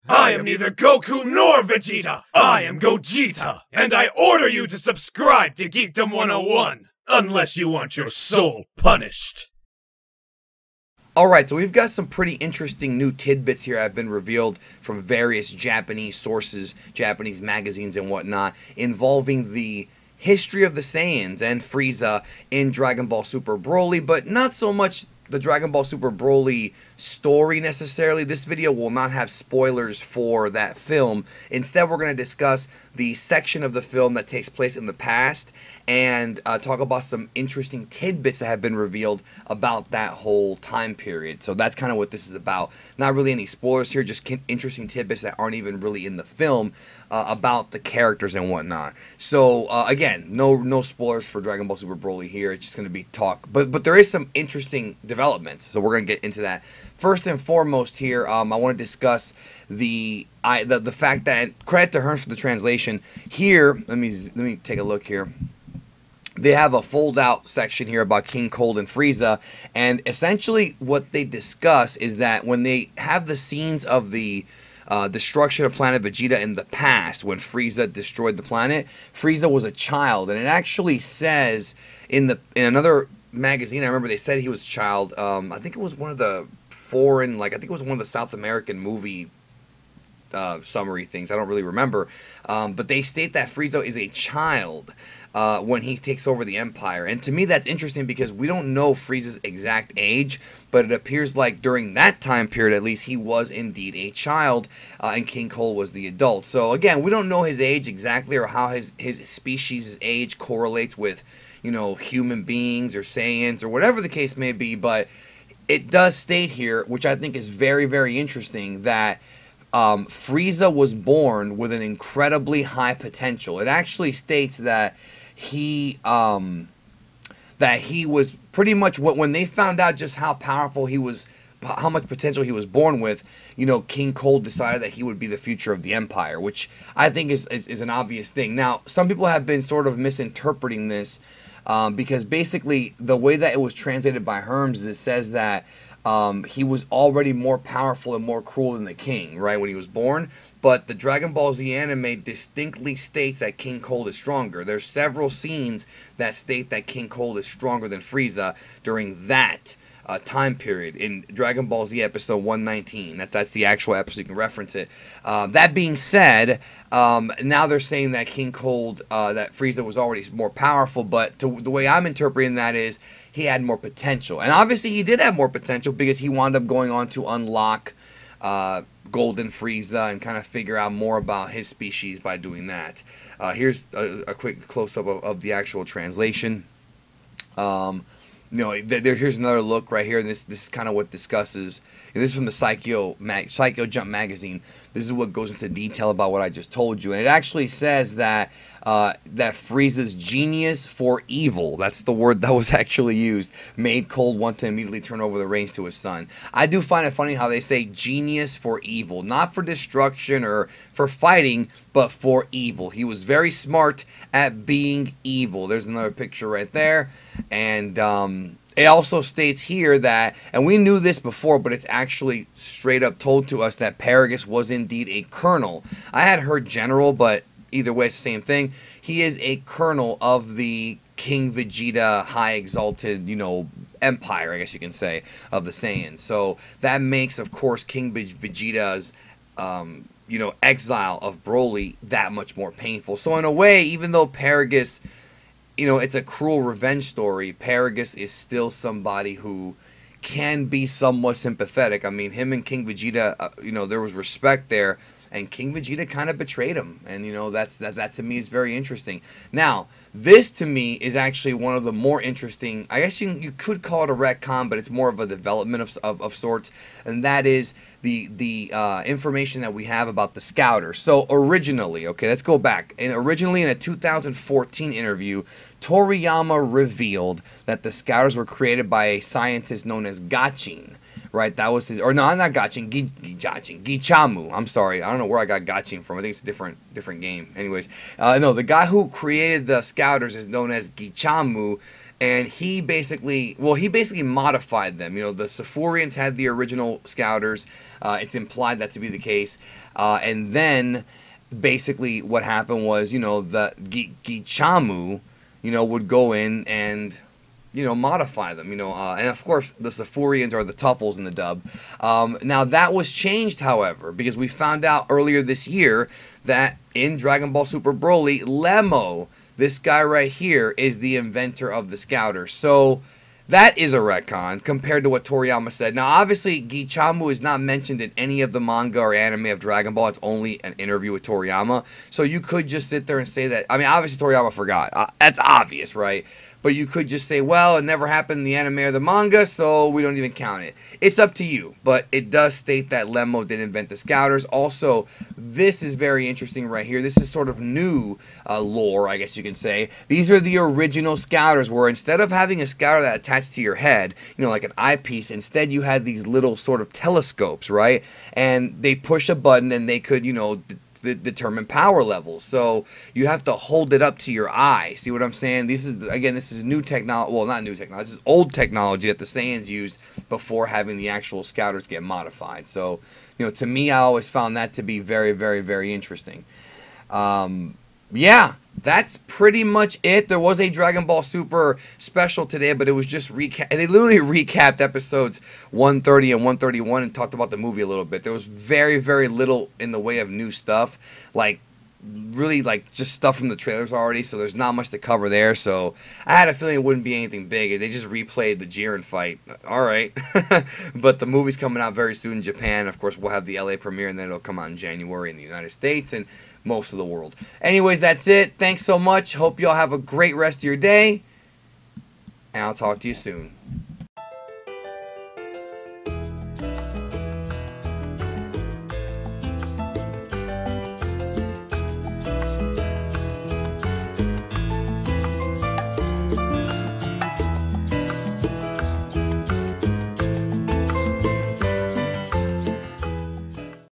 I am neither Goku nor Vegeta. I am Gogeta, and I order you to subscribe to Geekdom 101, unless you want your soul punished. Alright, so we've got some pretty interesting new tidbits here that have been revealed from various Japanese sources, Japanese magazines and whatnot, involving the history of the Saiyans and Frieza in Dragon Ball Super Broly, but not so much the Dragon Ball Super Broly story necessarily. This video will not have spoilers for that film. Instead, we're going to discuss the section of the film that takes place in the past and talk about some interesting tidbits that have been revealed about that whole time period. So that's kind of what this is about. Not really any spoilers here, just interesting tidbits that aren't even really in the film about the characters and whatnot. So again, no spoilers for Dragon Ball Super Broly here. It's just going to be talk, but there is some interesting developments, so we're going to get into that. First and foremost here, I want to discuss the fact that, credit to Herms for the translation here. Let me take a look here. They have a fold-out section here about King Cold and Frieza, and essentially what they discuss is that when they have the scenes of the destruction of planet Vegeta in the past, when Frieza destroyed the planet, Frieza was a child, and it actually says in another magazine, I remember they said he was a child. I think it was one of the foreign, I think it was one of the South American movie summary things. I don't really remember, but they state that Frieza is a child when he takes over the Empire. And to me, that's interesting because we don't know Frieza's exact age, but it appears like during that time period, at least, he was indeed a child, and King Cole was the adult. So again, we don't know his age exactly or how his species' age correlates with, you know, human beings or Saiyans or whatever the case may be, but it does state here, which I think is very, very interesting, that Frieza was born with an incredibly high potential. It actually states that he was pretty much, when they found out just how powerful he was, how much potential he was born with, you know, King Cold decided that he would be the future of the Empire, which I think is an obvious thing. Now, some people have been sort of misinterpreting this, because basically the way that it was translated by Herms is it says that he was already more powerful and more cruel than the king, right, when he was born. But the Dragon Ball Z anime distinctly states that King Cold is stronger. There's several scenes that state that King Cold is stronger than Frieza during that time period in Dragon Ball Z episode 119. That's the actual episode, you can reference it. That being said, now they're saying that King Cold, that Frieza was already more powerful, but the way I'm interpreting that is he had more potential. And obviously he did have more potential because he wound up going on to unlock Golden Frieza and kind of figure out more about his species by doing that. Here's a quick close-up of the actual translation. You know, here's another look right here, and this is kind of what discusses. And this is from the Saikyo Jump Magazine. This is what goes into detail about what I just told you, and it actually says that that Frieza's genius for evil, that's the word that was actually used, made Cold want to immediately turn over the reins to his son. I do find it funny how they say genius for evil, not for destruction or for fighting, but for evil. He was very smart at being evil. There's another picture right there, and it also states here that, and we knew this before, but it's actually straight up told to us that Paragus was indeed a colonel. I had heard general, but either way, it's the same thing. He is a colonel of the King Vegeta high exalted, you know, empire, I guess you can say, of the Saiyans. So that makes, of course, King Vegeta's, you know, exile of Broly that much more painful. So in a way, even though Paragus, you know, it's a cruel revenge story, Paragus is still somebody who can be somewhat sympathetic. I mean, him and King Vegeta, you know, there was respect there, and King Vegeta kind of betrayed him, and you know, that to me is very interesting. Now, this to me is actually one of the more interesting, I guess you could call it a retcon, but it's more of a development of sorts, and that is the information that we have about the Scouters. So originally, okay, let's go back, and originally in a 2014 interview, Toriyama revealed that the Scouters were created by a scientist known as Gachin. Right, that was his, or no, not Gachin, Gichamu. I'm sorry, I don't know where I got Gachin from. I think it's a different game. Anyways, no, the guy who created the Scouters is known as Gichamu, And he basically modified them. You know, the Saurians had the original Scouters. It's implied that to be the case. And then basically what happened was, you know, the Gichamu, you know, would go in and, you know, modify them, you know, and of course the Saurians are the Tuffles in the dub. Now that was changed, however, because we found out earlier this year that in Dragon Ball Super Broly, Lemmo, this guy right here, is the inventor of the Scouters. So that is a retcon compared to what Toriyama said. Now, obviously, Gichamu is not mentioned in any of the manga or anime of Dragon Ball. It's only an interview with Toriyama. So you could just sit there and say that. I mean, obviously, Toriyama forgot. That's obvious, right? But you could just say, well, it never happened in the anime or the manga, so we don't even count it. It's up to you. But it does state that Lemmo did invent the Scouters. Also, this is very interesting right here. This is sort of new lore, I guess you can say. These are the original Scouters, where instead of having a Scouter that attached to your head, you know, like an eyepiece, instead you had these little sort of telescopes, right? And they push a button and they could, you know, determine power levels. So you have to hold it up to your eye. See what I'm saying? This is new technology. Well, not new technology. This is old technology that the Saiyans used before having the actual Scouters get modified. So, you know, to me, I always found that to be very, very, very interesting. Yeah, that's pretty much it. There was a Dragon Ball Super special today, but it was just recap. They literally recapped episodes 130 and 131 and talked about the movie a little bit. There was very, very little in the way of new stuff. Like, really, like, just stuff from the trailers already, so there's not much to cover there. So I had a feeling it wouldn't be anything big. They just replayed the Jiren fight. All right. But the movie's coming out very soon in Japan. Of course, we'll have the LA premiere, and then it'll come out in January in the United States and most of the world. Anyways, that's it. Thanks so much. Hope y'all have a great rest of your day, and I'll talk to you soon.